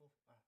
There it is.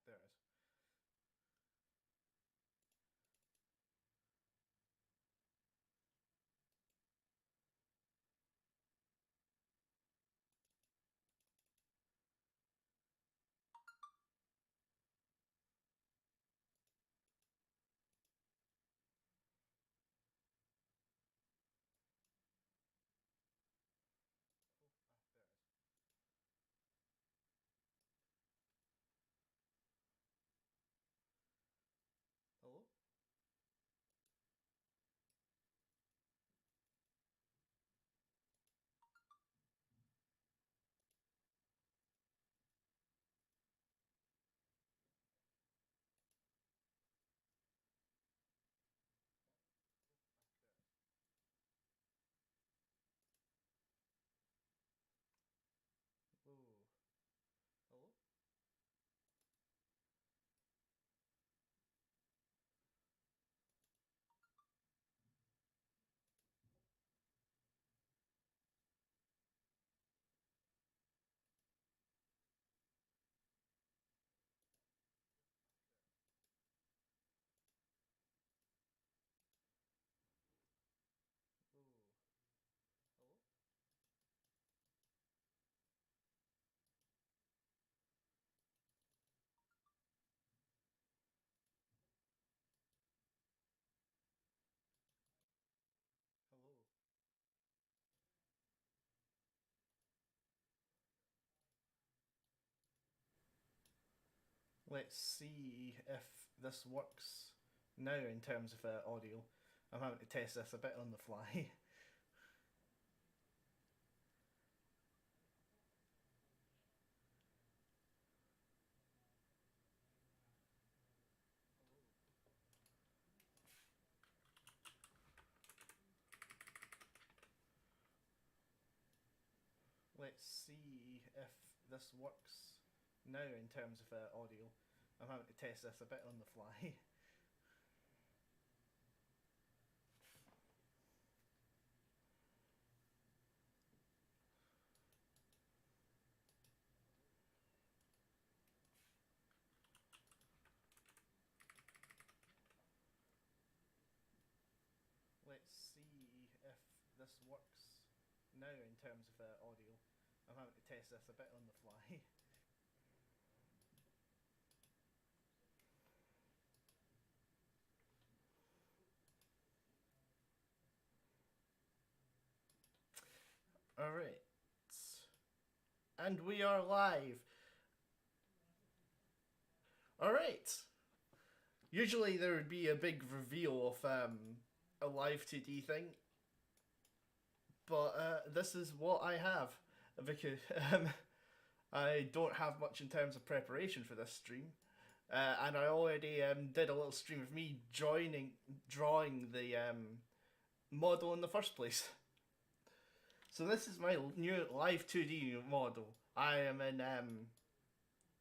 Hello? Whoa. Hello? Whoa. Hello? Hello? Let's see if this works now in terms of audio. I'm having to test this a bit on the fly. Let's see if this works now in terms of audio. I'm having to test this a bit on the fly. Let's see if this works now in terms of audio. I'm having to test this a bit on the fly. Alright. And we are live. Alright. Usually there would be a big reveal of a Live2d thing, but this is what I have because I don't have much in terms of preparation for this stream. And I already did a little stream of me drawing the model in the first place. So this is my new Live2d model. I am in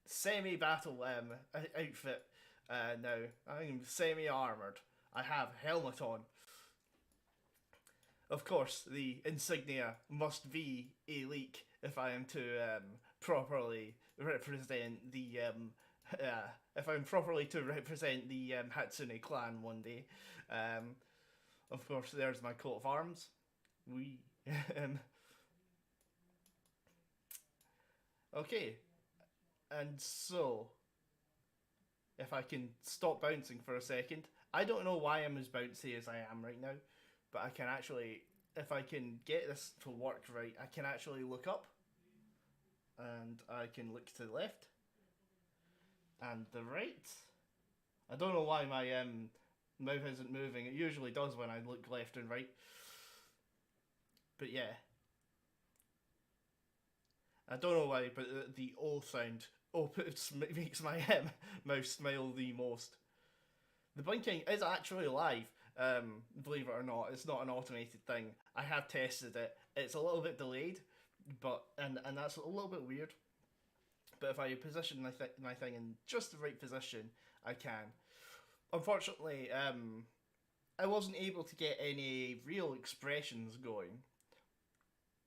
semi-battle outfit now. I'm semi-armored. I have helmet on. Of course, the insignia must be a leek if I am to properly represent the if I'm properly to represent the Hatsune clan one day. Um, of course, there's my coat of arms. We okay, and so if I can stop bouncing for a second, I don't know why I'm as bouncy as I am right now, but I can actually, if I can get this to work right, I can actually look up and I can look to the left and the right. I don't know why my mouth isn't moving. It usually does when I look left and right. But yeah, I don't know why, but the O sound makes my mouth smile the most. The blinking is actually live. Believe it or not, it's not an automated thing. I have tested it. It's a little bit delayed, but and that's a little bit weird. But if I position my thing in just the right position, I can. Unfortunately, I wasn't able to get any real expressions going.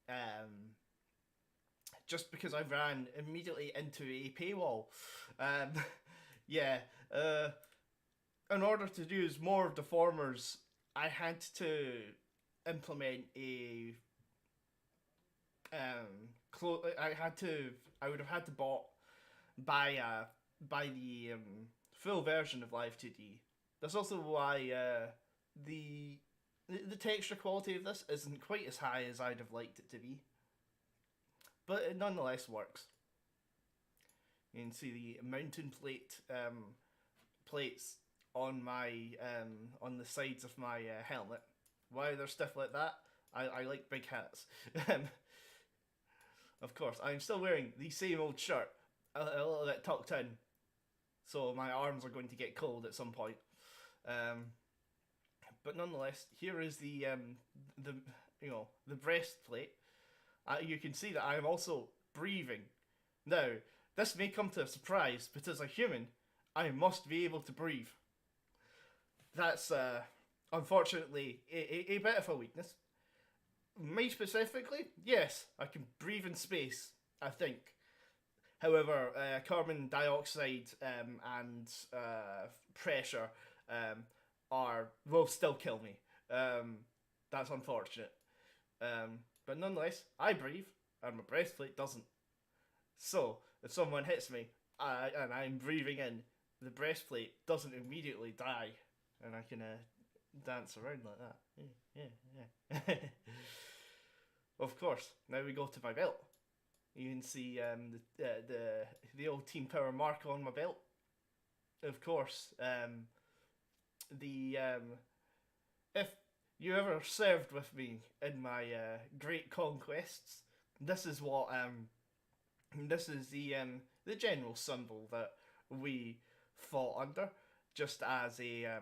Um, just because I ran immediately into a paywall. Um, yeah, in order to use more deformers, I had to implement a I would have had to buy the full version of Live2d. That's also why the the texture quality of this isn't quite as high as I'd have liked it to be, but it nonetheless works. You can see the mountain plates on my on the sides of my helmet. Why they're stiff like that? I like big hats. Of course, I'm still wearing the same old shirt, a little bit tucked in, so my arms are going to get cold at some point. Um, but nonetheless, here is the the breastplate. You can see that I am also breathing. Now, this may come to a surprise, but as a human, I must be able to breathe. That's unfortunately a bit of a weakness. Me specifically, yes, I can breathe in space, I think. However, carbon dioxide and pressure will still kill me. That's unfortunate. But nonetheless, I breathe, and my breastplate doesn't. So, if someone hits me and I'm breathing in, the breastplate doesn't immediately die, and I can dance around like that. Yeah, yeah. Of course, now we go to my belt. You can see the old Team Power mark on my belt. Of course, if you ever served with me in my great conquests, this is what this is the general symbol that we fought under, just as a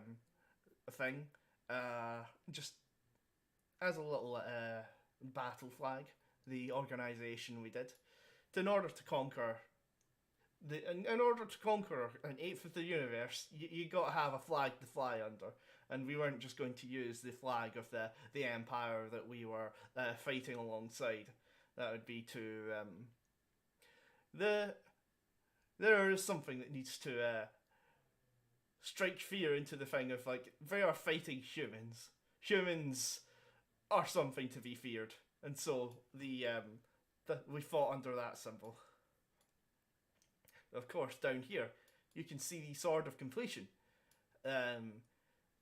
thing, just as a little battle flag. The organization we did, in order to conquer in order to conquer an eighth of the universe, you got to have a flag to fly under. And we weren't just going to use the flag of the empire that we were fighting alongside. That would be too there is something that needs to strike fear into the thing of, like, they are fighting humans. Humans are something to be feared, and so we fought under that symbol. Of course, down here you can see the Sword of Completion.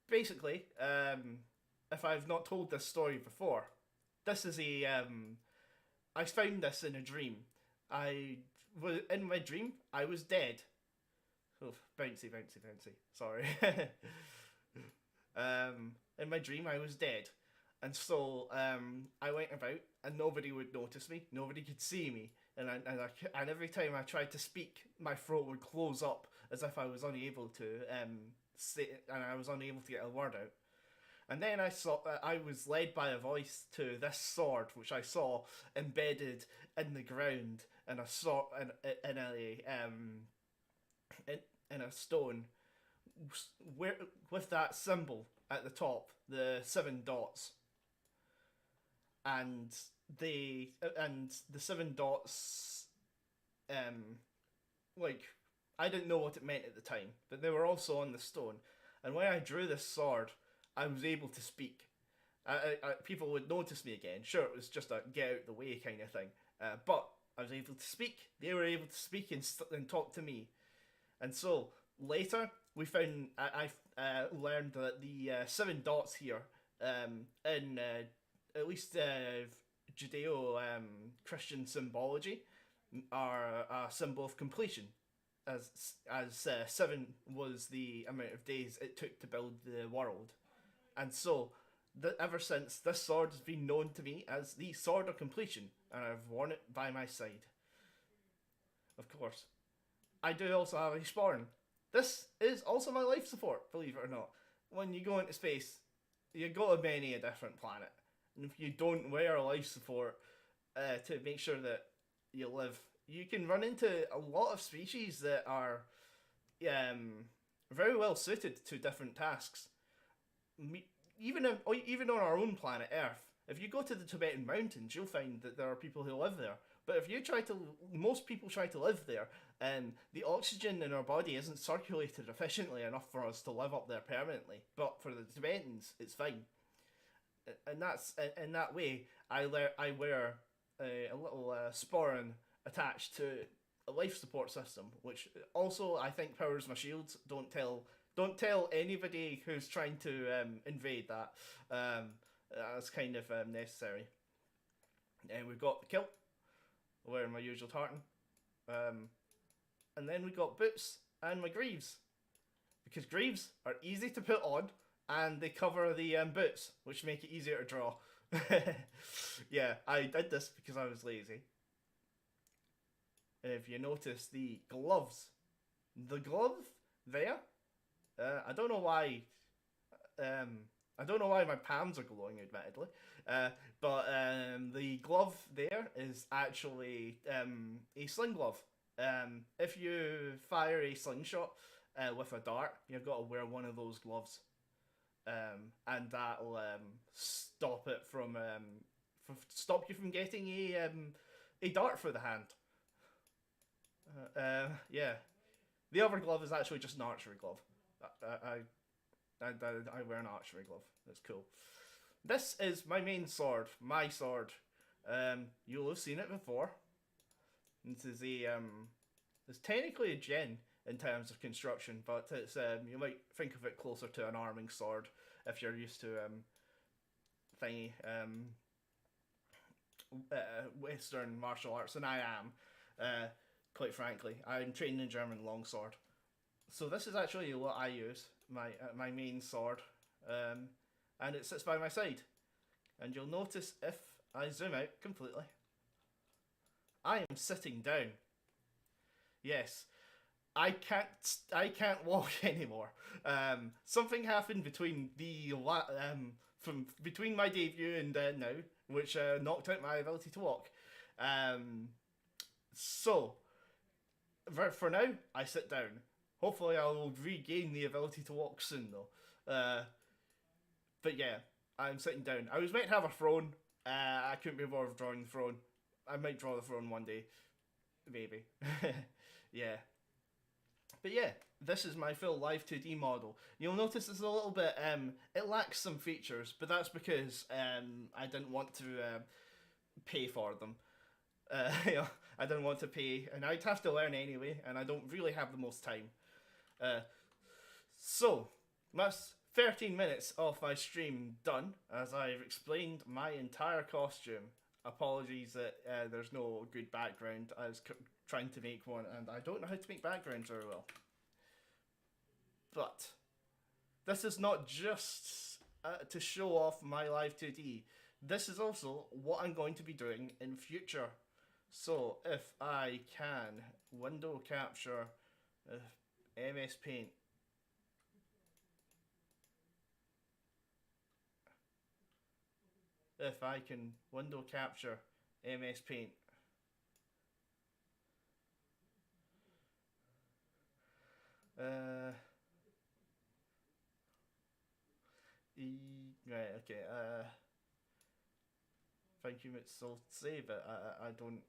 Basically, if I've not told this story before, this is I found this in a dream. In my dream, I was dead. Oh, bouncy. Sorry. In my dream, I was dead. And so I went about, and nobody would notice me. Nobody could see me. And every time I tried to speak, my throat would close up as if I was unable to say, and I was unable to get a word out. And then I was led by a voice to this sword, which I saw embedded in the ground in a in a stone, with that symbol at the top, the 7 dots, and the 7 dots, like, I didn't know what it meant at the time, but they were also on the stone. And when I drew this sword, I was able to speak. People would notice me again. Sure, it was just a get out the way kind of thing, but I was able to speak. They were able to speak and talk to me. And so later we found I learned that the 7 dots here, in at least Judeo Christian symbology, are a symbol of completion, as 7 was the amount of days it took to build the world. And so ever since, this sword has been known to me as the Sword of Completion, and I've worn it by my side. Of course, I do also have a sporran. This is also my life support, believe it or not. When you go into space, you go to many a different planet, and if you don't wear life support to make sure that you live, you can run into a lot of species that are very well suited to different tasks. Even on our own planet Earth, If you go to the Tibetan mountains, you'll find that there are people who live there. But if you try to, most people try to live there, the oxygen in our body isn't circulated efficiently enough for us to live up there permanently. But for the Tibetans, it's fine. And that's in that way. I wear a little sporran attached to a life support system, which also I think powers my shields. Don't tell anybody who's trying to invade that. That's kind of necessary. And we've got the kilt, wearing my usual tartan. And then we got boots and my greaves. Because greaves are easy to put on and they cover the boots, which make it easier to draw. Yeah, I did this because I was lazy. If you notice the gloves, the glove there, I don't know why. I don't know why my palms are glowing, admittedly. But the glove there is actually a sling glove. If you fire a slingshot with a dart, you've got to wear one of those gloves. And that'll stop it from stop you from getting a dart through the hand. Yeah, the other glove is actually just an archery glove. I wear an archery glove. That's cool. This is my main sword, my sword. You'll have seen it before. This is it's technically a gen in terms of construction, but it's you might think of it closer to an arming sword if you're used to Western martial arts, and I am. Quite frankly, I'm trained in German longsword. So this is actually what I use, my main sword, and it sits by my side. And you'll notice if I zoom out completely, I am sitting down. Yes, I can't walk anymore. Something happened between from between my debut and now, which knocked out my ability to walk. So for now, I sit down. Hopefully, I will regain the ability to walk soon, though. But yeah, I'm sitting down. I was meant to have a throne. I couldn't be bothered drawing the throne. I might draw the throne one day, maybe. Yeah. But yeah, this is my full Live2d model. You'll notice it's a little bit, it lacks some features, but that's because I didn't want to pay for them. You know, I didn't want to pay, and I'd have to learn anyway, and I don't really have the most time. So, that's 13 minutes of my stream done, as I've explained my entire costume. Apologies that there's no good background. I was trying to make one, and I don't know how to make backgrounds very well. But this is not just to show off my Live2d. This is also what I'm going to be doing in future. So if I can window capture MS Paint. If I can window capture MS Paint. Right, okay, thank you, Mitzel. Save it.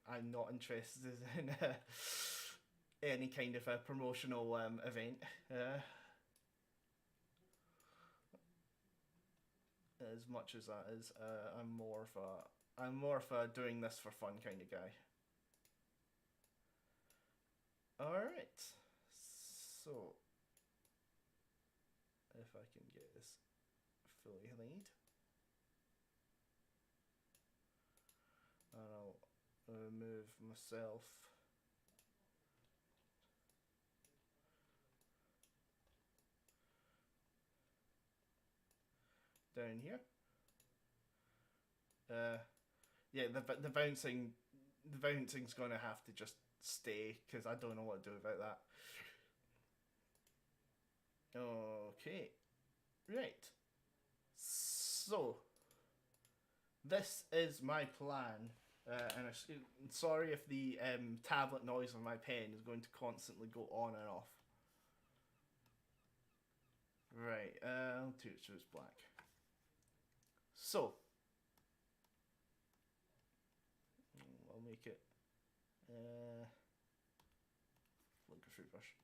I'm not interested in any kind of a promotional event. As much as that is, I'm more of a doing this for fun kind of guy. Alright, so if I can get this fully laid, and I'll move myself down here. Yeah, the bouncing's gonna have to just stay because I don't know what to do about that. Okay, right. So this is my plan, and sorry if the tablet noise on my pen is going to constantly go on and off. Right, I'll do it so it's black. So make it flicker fruit brush.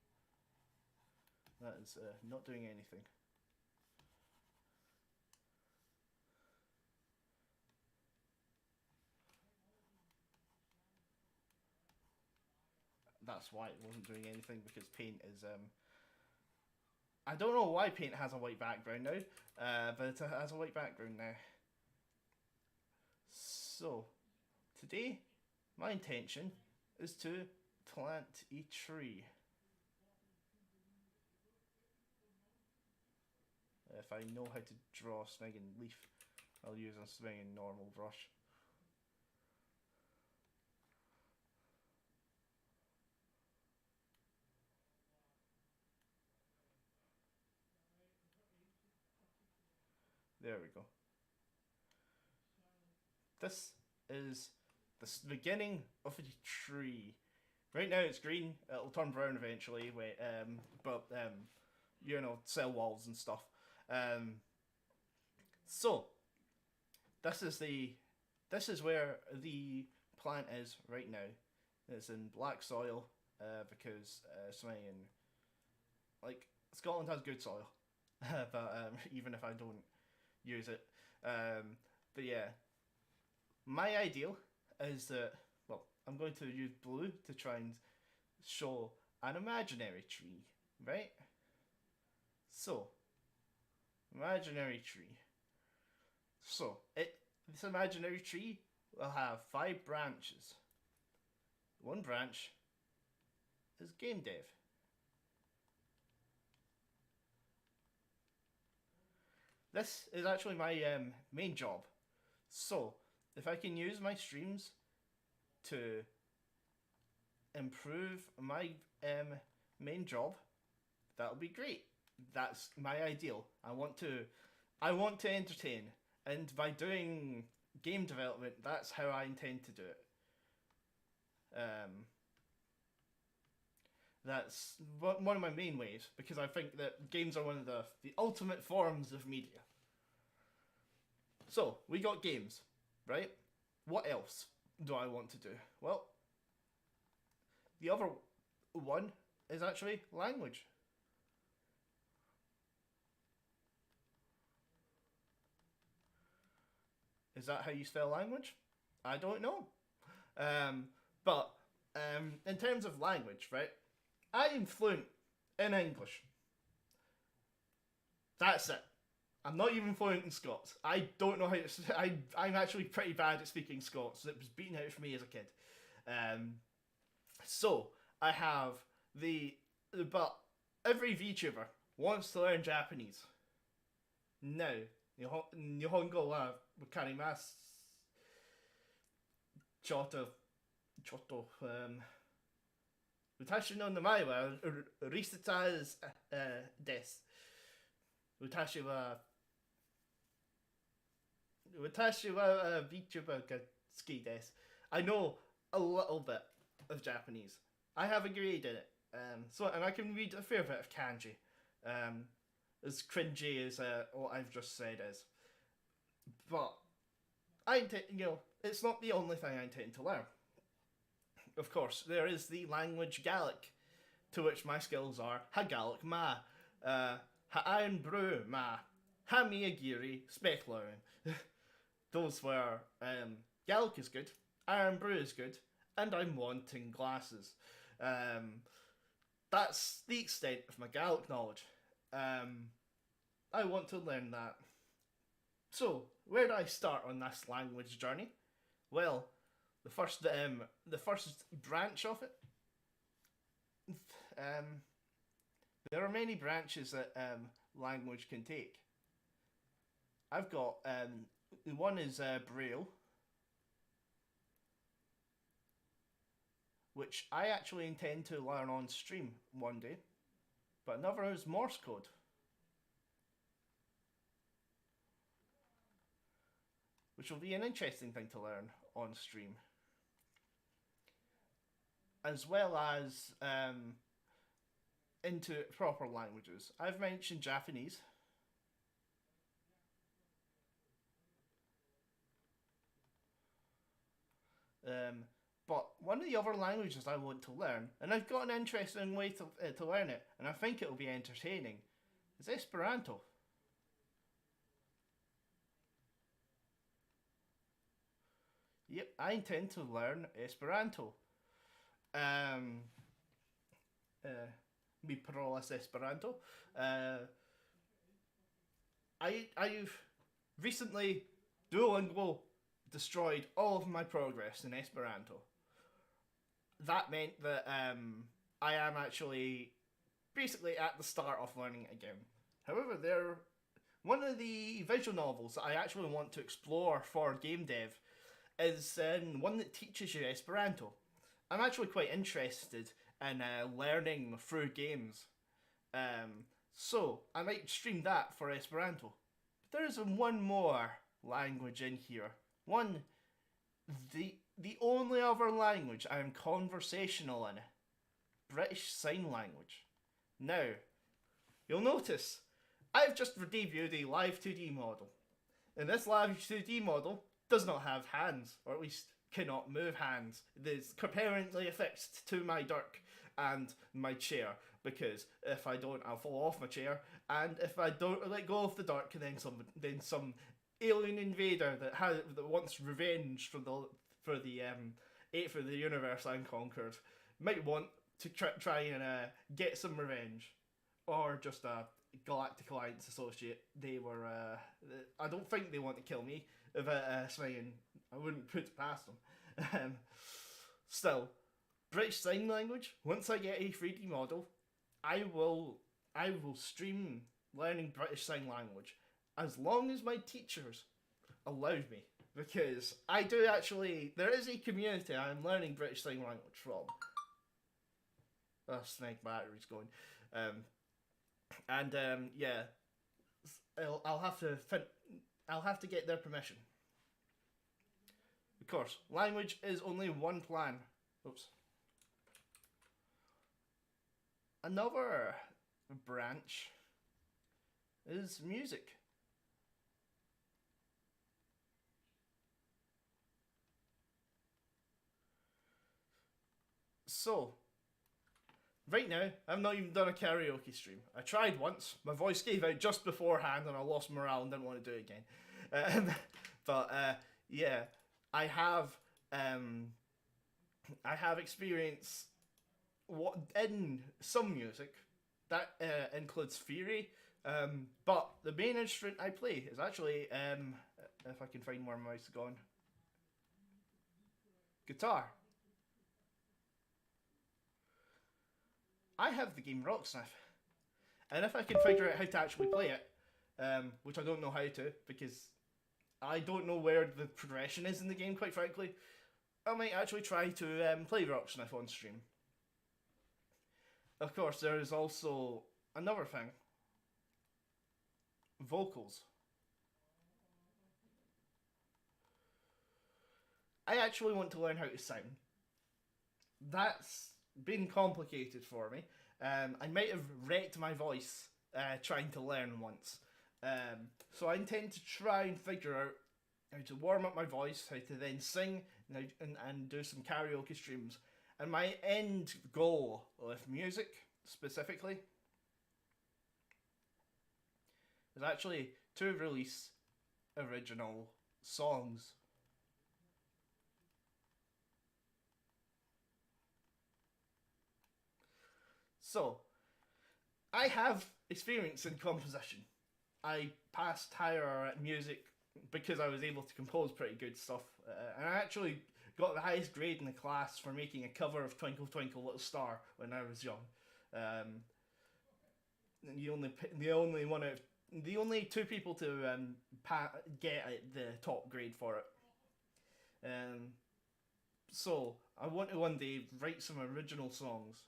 That is not doing anything. That's why it wasn't doing anything, because paint is I don't know why paint has a white background now, but it has a white background now. So today my intention is to plant a tree. If I know how to draw a swinging leaf, I'll use a swinging normal brush. There we go. This is the beginning of a tree. Right now it's green. It'll turn brown eventually. But you know, cell walls and stuff. So this is where the plant is right now. It's in black soil because like Scotland has good soil, but even if I don't use it, but yeah, my ideal is that, well, I'm going to use blue to try and show an imaginary tree, right? So, imaginary tree. So, this imaginary tree will have 5 branches. One branch is game dev. This is actually my main job. So, if I can use my streams to improve my main job, that'll be great. That's my ideal. I want to entertain, and by doing game development, that's how I intend to do it. That's one of my main ways, because I think that games are one of the ultimate forms of media. So, we got games, right? What else do I want to do? Well, the other one is actually language. Is that how you spell language? I don't know. But in terms of language, right? I am fluent in English. That's it. I'm not even fluent in Scots. I don't know how to. I'm actually pretty bad at speaking Scots. It was beaten out of me as a kid. So I have but every VTuber wants to learn Japanese. Now, Nihongo wa wakarimasu. Choto, Watashi no namae wa Risata desu. Watashi wa VTuber ga tsuki desu. I know a little bit of Japanese. I have a grade in it. And I can read a fair bit of kanji. As cringy as what I've just said is. But it's not the only thing I intend to learn. Of course, there is the language Gaelic, to which my skills are Hagalic ma, Ha'an brew ma, Hamiagiri Spechlaurin. Those were Gaelic is good, Iron brew is good, and I'm wanting glasses. That's the extent of my Gaelic knowledge. I want to learn that. So, where do I start on this language journey? Well, the first branch of it. There are many branches that language can take. I've got one is Braille, which I actually intend to learn on stream one day, but another is Morse code. Which will be an interesting thing to learn on stream. As well as into proper languages. I've mentioned Japanese. But one of the other languages I want to learn, and I've got an interesting way to learn it, and I think it'll be entertaining, is Esperanto. Yep, I intend to learn Esperanto. Um, Mi parolas Esperanto. Uh, I've recently Duolingo destroyed all of my progress in Esperanto. That meant that I am actually basically at the start of learning it again. However, one of the visual novels that I actually want to explore for game dev is one that teaches you Esperanto. I'm actually quite interested in learning through games. So I might stream that for Esperanto. But there is one more language in here. The only other language I am conversational in. British Sign Language. Now, you'll notice I've just debuted a Live2d model. And this Live2d model does not have hands, or at least cannot move hands. It is permanently affixed to my dirk and my chair, because if I don't, I'll fall off my chair, and if I don't let go of the dirk, then some alien invader that wants revenge for the eighth of the universe unconquered might want to try and get some revenge, or just a Galactic Alliance associate. They were I don't think they want to kill me. If swinging, I wouldn't put it past them. Still, British Sign Language. Once I get a 3D model, I will stream learning British Sign Language as long as my teachers allow me, because I do actually. There is a community I'm learning British Sign Language from. Oh, snake battery's going. Yeah, I'll have to get their permission. Of course, language is only one plan. Oops. Another branch is music. So, right now, I've not even done a karaoke stream. I tried once, my voice gave out just beforehand and I lost morale and didn't want to do it again. Yeah, I have experience in some music that includes theory, but the main instrument I play is actually, if I can find where my mouse is gone, guitar. I have the game Rocksmith, and if I can figure out how to actually play it, which I don't know how to, because I don't know where the progression is in the game, quite frankly, I might actually try to play Rocksmith on stream. Of course, there is also another thing. Vocals. I actually want to learn how to sing. That's been complicated for me. I might have wrecked my voice trying to learn once. So I intend to try and figure out how to warm up my voice, how to then sing, and do some karaoke streams. And my end goal with music, specifically, is actually to release original songs. So, I have experience in composition. I passed higher at music because I was able to compose pretty good stuff. And I actually got the highest grade in the class for making a cover of Twinkle Twinkle Little Star when I was young. The only two people to get the top grade for it. So I want to one day write some original songs,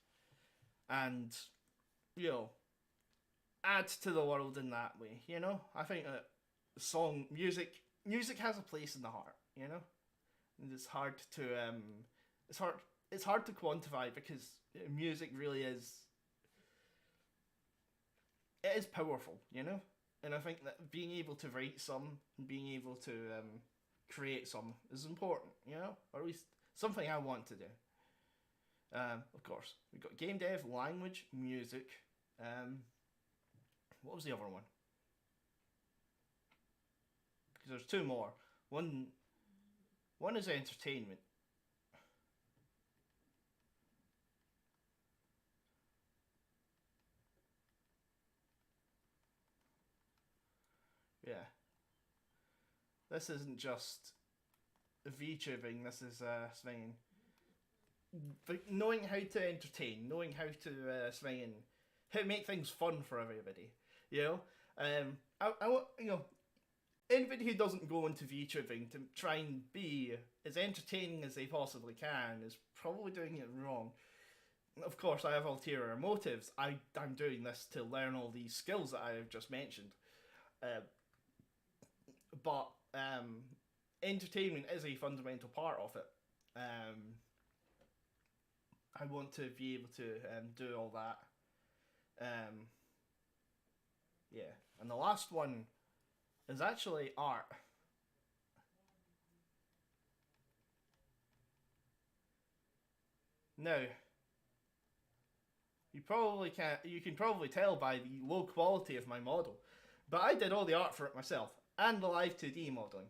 and add to the world in that way. I think that music has a place in the heart. And it's hard to it's hard to quantify, because music really is powerful. And I think that being able to write some and being able to create some is important. Or at least something I want to do. Of course, we've got game dev, language, music. What was the other one? Because there's two more. One, one is entertainment. Yeah, this isn't just VTubing. This is swinging. But knowing how to entertain, knowing how to swing, how to make things fun for everybody. You know, I want anybody who doesn't go into VTubing to try and be as entertaining as they possibly can is probably doing it wrong. Of course, I have ulterior motives. I'm doing this to learn all these skills that I have just mentioned. Uh, but entertainment is a fundamental part of it. I want to be able to do all that. Um, yeah, and the last one is actually art. Now, you can probably tell by the low quality of my model, but I did all the art for it myself and the Live2d modeling.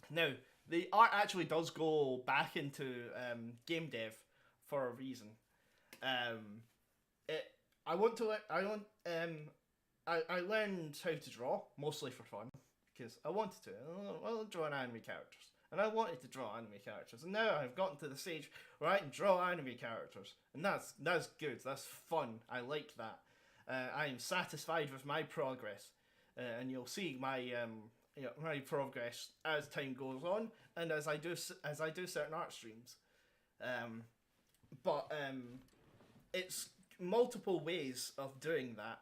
Now, the art actually does go back into game dev for a reason. Um, it I want to I want I learned how to draw mostly for fun because I wanted to. I draw anime characters, and I wanted to draw anime characters, and now I've gotten to the stage where I can draw anime characters, and that's good. That's fun. I like that. I am satisfied with my progress, and you'll see my my progress as time goes on, and as I do certain art streams. Um, but it's multiple ways of doing that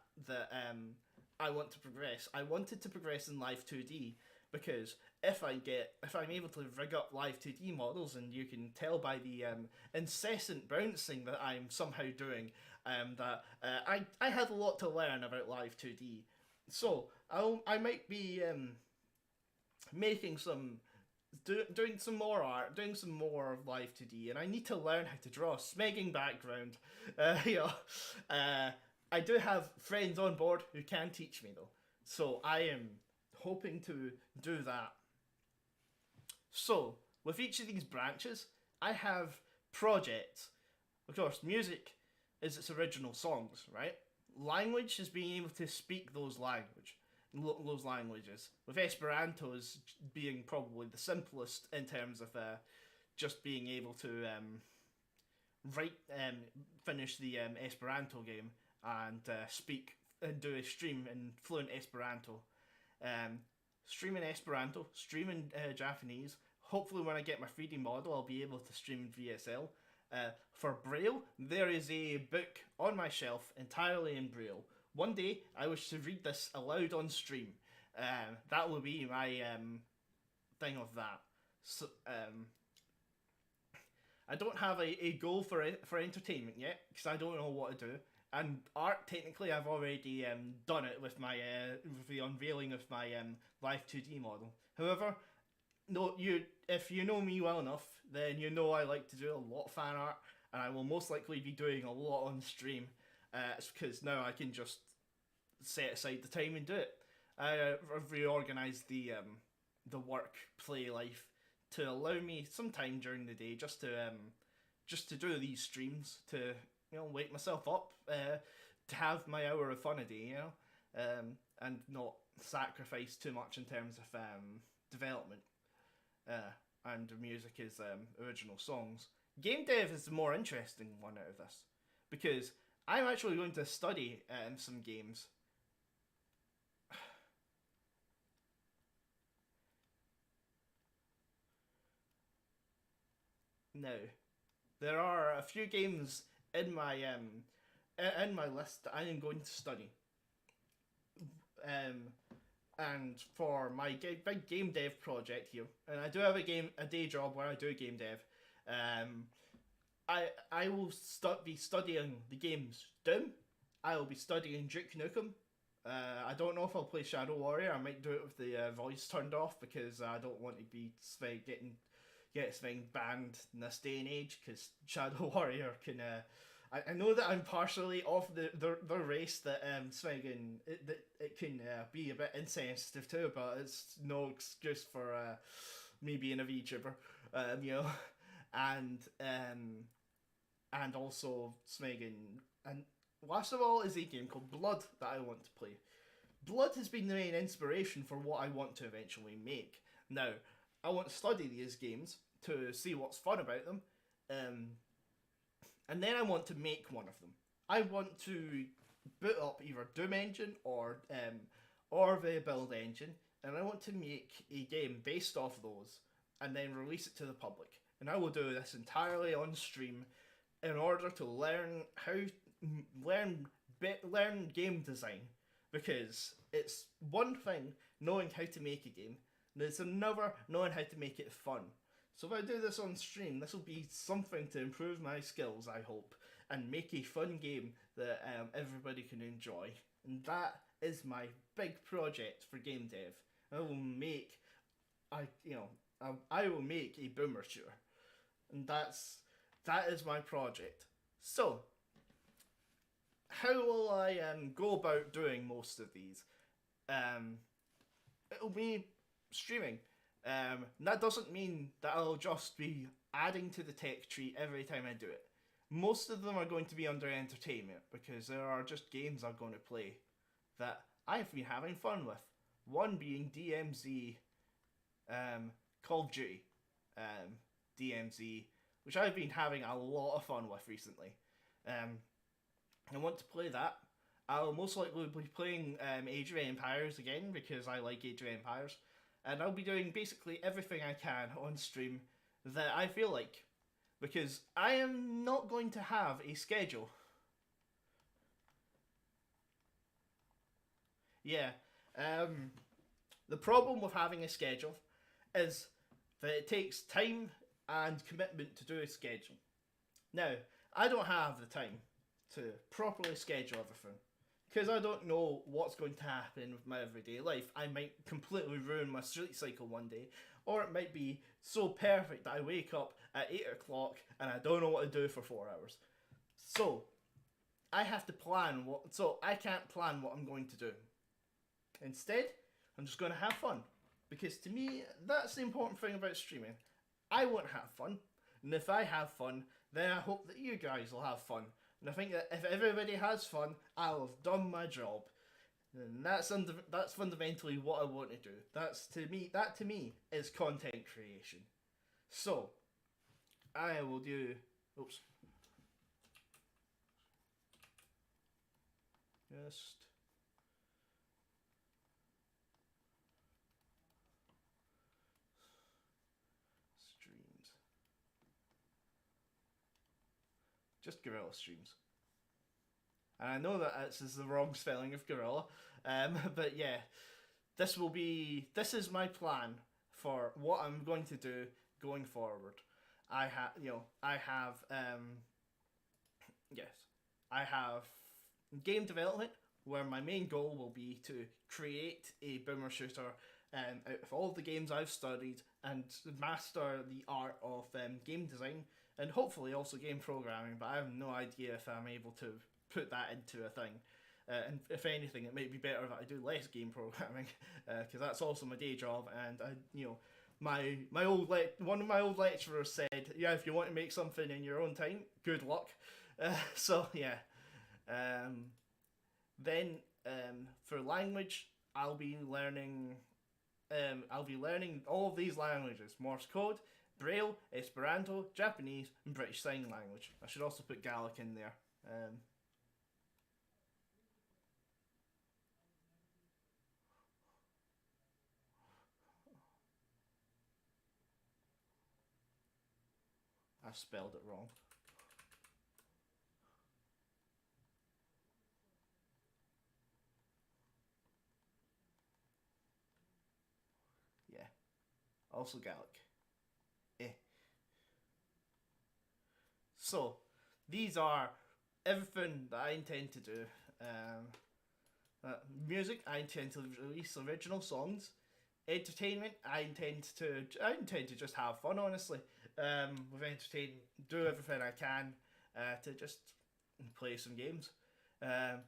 I want to progress. I wanted to progress in Live2d because if I'm able to rig up Live2d models, and you can tell by the incessant bouncing that I'm somehow doing, that I had a lot to learn about Live2d. So I might be making some doing some more art, doing some more of Live2d, and I need to learn how to draw a smegging background. You know, I do have friends on board who can teach me though, so I am hoping to do that. So with each of these branches, I have projects. Of course, music is its original songs, right? Language is being able to speak those languages, with Esperanto as being probably the simplest in terms of just being able to write, finish the Esperanto game and speak and do a stream in fluent Esperanto. Stream in Esperanto, stream in Japanese. Hopefully, when I get my 3D model, I'll be able to stream in VSL. For Braille, there is a book on my shelf entirely in Braille. One day, I wish to read this aloud on stream. That will be my thing of that. So, I don't have a goal for entertainment yet because I don't know what to do. And art, technically, I've already done it with my with the unveiling of my Live2d model. However, no, if you know me well enough, then you know I like to do a lot of fan art, and I will most likely be doing a lot on stream. It's because now I can just set aside the time and do it. I've reorganised the work play life to allow me some time during the day just to do these streams, to wake myself up, to have my hour of fun a day, and not sacrifice too much in terms of development. And the music is original songs. Game dev is the more interesting one out of this because I'm actually going to study some games. Now, there are a few games in my list that I am going to study. And for my big game dev project here, and I do have a day job where I do game dev. I will be studying the games Doom. I will be studying Duke Nukem. I don't know if I'll play Shadow Warrior. I might do it with the voice turned off because I don't want to be getting get something banned in this day and age because Shadow Warrior can. I know that I'm partially off the race that Smegan that it can be a bit insensitive to, but it's no excuse for me being a VTuber, you know, and um, and also Smegan, and last of all is a game called Blood that I want to play. Blood has been the main inspiration for what I want to eventually make. Now, I want to study these games to see what's fun about them, um, and then I want to make one of them. I want to boot up either Doom Engine or the Build Engine, and I want to make a game based off those, and then release it to the public. And I will do this entirely on stream in order to learn how learn learn game design, because it's one thing knowing how to make a game, and it's another knowing how to make it fun. So if I do this on stream, this will be something to improve my skills, I hope, and make a fun game that everybody can enjoy. And that is my big project for game dev. I will make, I will make a boomer shooter, and that is my project. So, how will I go about doing most of these? It'll be streaming. That doesn't mean that I'll just be adding to the tech tree every time I do it. Most of them are going to be under entertainment because there are just games I'm going to play that I've been having fun with. One being DMZ, Call of Duty, DMZ, which I've been having a lot of fun with recently. I want to play that. I'll most likely be playing Age of Empires again because I like Age of Empires. And I'll be doing basically everything I can on stream that I feel like. Because I am not going to have a schedule. Yeah. The problem with having a schedule is that it takes time and commitment to do a schedule. Now, I don't have the time to properly schedule everything because I don't know what's going to happen with my everyday life. I might completely ruin my sleep cycle one day, or it might be so perfect that I wake up at 8 o'clock and I don't know what to do for 4 hours. So, I have to plan so I can't plan what I'm going to do. Instead, I'm just going to have fun. Because to me, that's the important thing about streaming. I want to have fun. And if I have fun, then I hope that you guys will have fun. And I think that if everybody has fun, I'll have done my job. And that's fundamentally what I want to do. That to me is content creation. So, I will do... Oops. Just... Streams. Just Gorilla Streams. And I know that this is the wrong spelling of Gorilla, but yeah, this is my plan for what I'm going to do going forward. I have game development where my main goal will be to create a boomer shooter out of all the games I've studied and master the art of game design and hopefully also game programming, but I have no idea if I'm able to put that into a thing. And if anything, it might be better that I do less game programming because that's also my day job. And one of my old lecturers said, "Yeah, if you want to make something in your own time, good luck." So yeah. Then for language, I'll be learning all of these languages: Morse code, Braille, Esperanto, Japanese, and British Sign Language. I should also put Gaelic in there. I spelled it wrong. Yeah. Also Gaelic. So, these are everything that I intend to do. Music, I intend to release original songs entertainment. I intend to just have fun, honestly. With entertainment, do everything I can to just play some games. Um,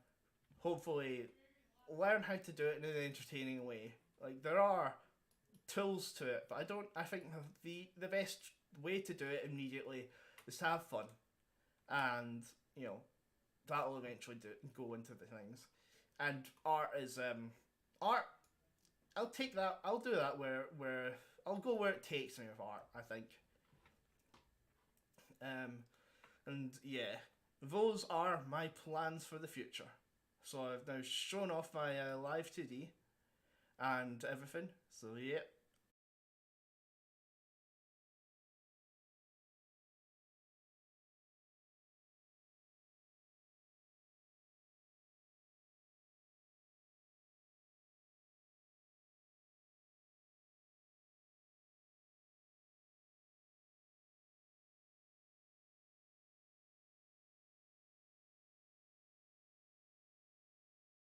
Hopefully, learn how to do it in an entertaining way. Like there are tools to it, but I don't. I think the best way to do it immediately is to have fun, and you know that will eventually go into the things. And art is art. I'll take that. I'll do that where I'll go where it takes me with art. I think. Um, and yeah, those are my plans for the future. So I've now shown off my Live2d and everything. So yeah,